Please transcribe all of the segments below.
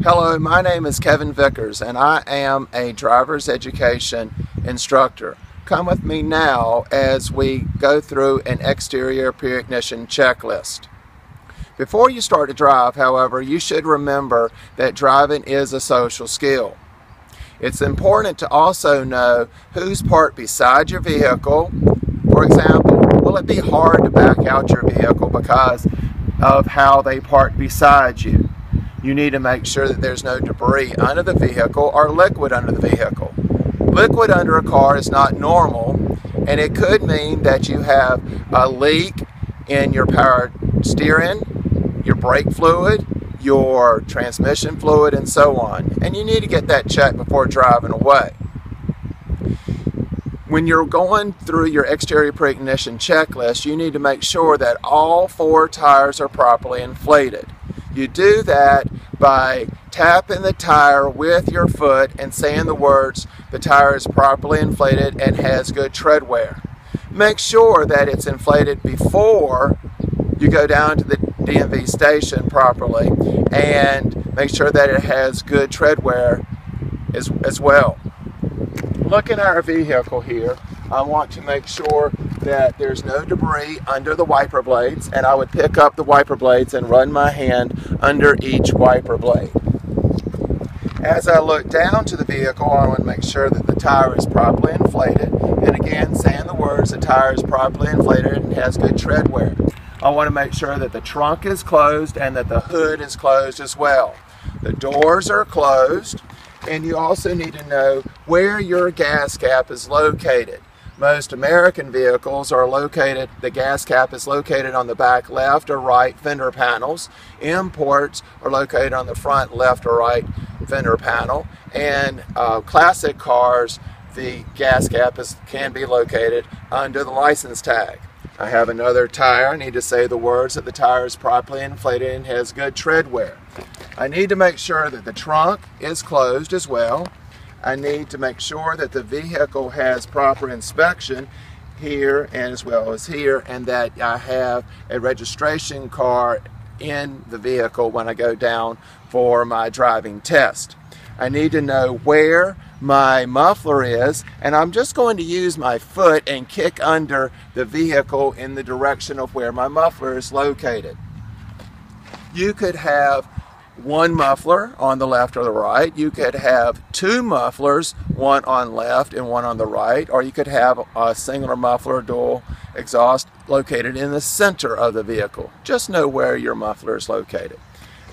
Hello, my name is Kevin Vickers and I am a driver's education instructor. Come with me now as we go through an exterior Preignition checklist. Before you start to drive, however, you should remember that driving is a social skill. It's important to also know who's parked beside your vehicle. For example, will it be hard to back out your vehicle because of how they park beside you? You need to make sure that there's no debris under the vehicle or liquid under the vehicle. Liquid under a car is not normal, and it could mean that you have a leak in your power steering, your brake fluid, your transmission fluid, and so on. And you need to get that checked before driving away. When you're going through your exterior Preignition checklist, you need to make sure that all 4 tires are properly inflated. You do that by tapping the tire with your foot and saying the words, "The tire is properly inflated and has good tread wear." Make sure that it's inflated before you go down to the DMV station properly, and make sure that it has good tread wear as well. Looking at our vehicle here, I want to make sure that there's no debris under the wiper blades, and I would pick up the wiper blades and run my hand under each wiper blade. As I look down to the vehicle, I want to make sure that the tire is properly inflated, and again, saying the words, "The tire is properly inflated and has good tread wear." I want to make sure that the trunk is closed and that the hood is closed as well. The doors are closed, and you also need to know where your gas cap is located. Most American vehicles are located, the gas cap is located on the back left or right fender panels. Imports are located on the front left or right fender panel. And classic cars, the gas cap can be located under the license tag. I have another tire. I need to say the words that the tire is properly inflated and has good tread wear. I need to make sure that the trunk is closed as well. I need to make sure that the vehicle has proper inspection here and as well as here, and that I have a registration card in the vehicle when I go down for my driving test. I need to know where my muffler is, and I'm just going to use my foot and kick under the vehicle in the direction of where my muffler is located. You could have one muffler on the left or the right. You could have 2 mufflers, one on left and one on the right, or you could have a singular muffler dual exhaust located in the center of the vehicle. Just know where your muffler is located.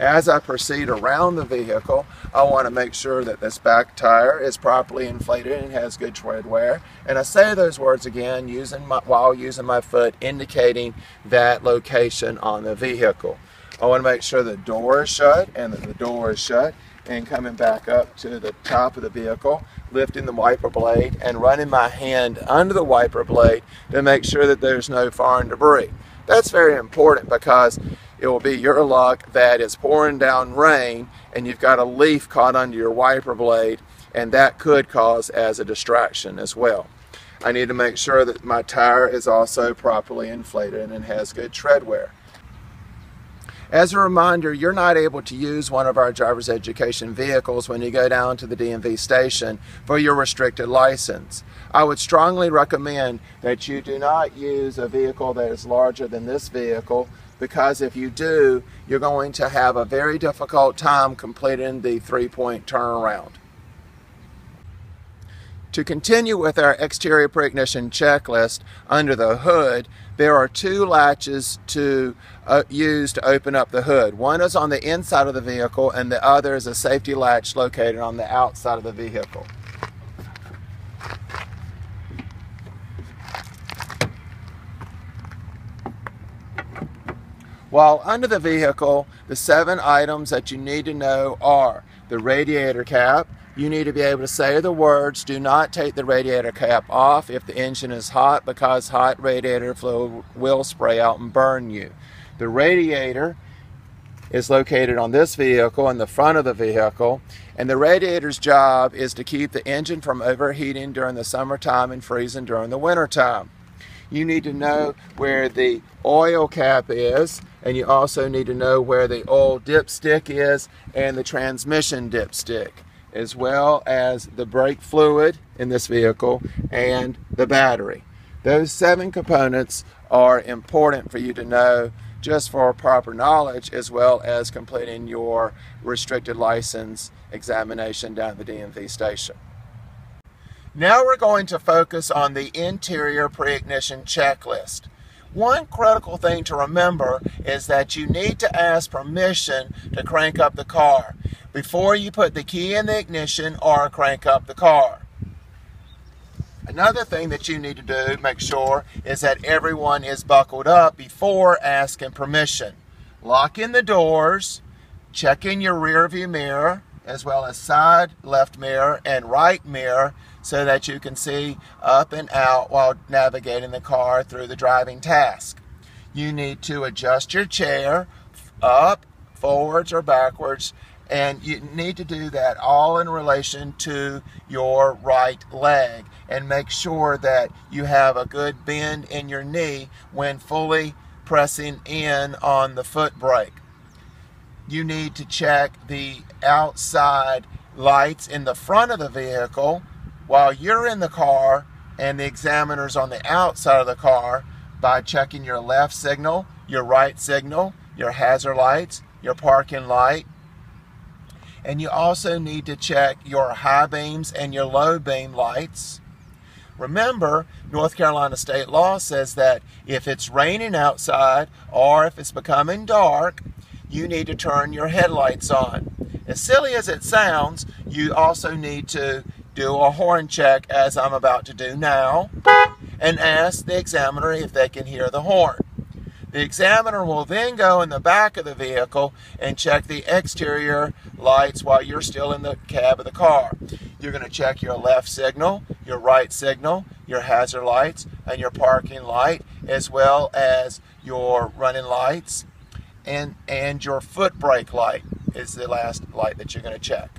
As I proceed around the vehicle, I want to make sure that this back tire is properly inflated and has good tread wear. And I say those words again while using my foot, indicating that location on the vehicle. I want to make sure the door is shut and that the door is shut, and coming back up to the top of the vehicle, lifting the wiper blade and running my hand under the wiper blade to make sure that there's no foreign debris. That's very important because it will be your luck that it's pouring down rain and you've got a leaf caught under your wiper blade, and that could cause as a distraction as well. I need to make sure that my tire is also properly inflated and has good tread wear. As a reminder, you're not able to use one of our driver's education vehicles when you go down to the DMV station for your restricted license. I would strongly recommend that you do not use a vehicle that is larger than this vehicle, because if you do, you're going to have a very difficult time completing the 3-point turnaround. To continue with our exterior Preignition checklist, under the hood, there are 2 latches to use to open up the hood. One is on the inside of the vehicle, and the other is a safety latch located on the outside of the vehicle. While under the vehicle, the 7 items that you need to know are the radiator cap. You need to be able to say the words, "Do not take the radiator cap off if the engine is hot, because hot radiator fluid will spray out and burn you." The radiator is located on this vehicle in the front of the vehicle, and the radiator's job is to keep the engine from overheating during the summertime and freezing during the wintertime. You need to know where the oil cap is, and you also need to know where the oil dipstick is and the transmission dipstick, as well as the brake fluid in this vehicle and the battery. Those 7 components are important for you to know just for proper knowledge, as well as completing your restricted license examination down at the DMV station. Now we're going to focus on the interior pre-ignition checklist. One critical thing to remember is that you need to ask permission to crank up the car before you put the key in the ignition or crank up the car. Another thing that you need to do, make sure, is that everyone is buckled up before asking permission. Lock in the doors, check in your rear view mirror, as well as side left mirror and right mirror, so that you can see up and out while navigating the car through the driving task. You need to adjust your chair up, forwards, or backwards, and you need to do that all in relation to your right leg, and make sure that you have a good bend in your knee when fully pressing in on the foot brake. You need to check the outside lights in the front of the vehicle while you're in the car, and the examiner's on the outside of the car, by checking your left signal, your right signal, your hazard lights, your parking light. And you also need to check your high beams and your low beam lights. Remember, North Carolina state law says that if it's raining outside or if it's becoming dark, you need to turn your headlights on. As silly as it sounds, you also need to do a horn check, as I'm about to do now, and ask the examiner if they can hear the horn. The examiner will then go in the back of the vehicle and check the exterior lights while you're still in the cab of the car. You're going to check your left signal, your right signal, your hazard lights, and your parking light, as well as your running lights, and your foot brake light is the last light that you're going to check.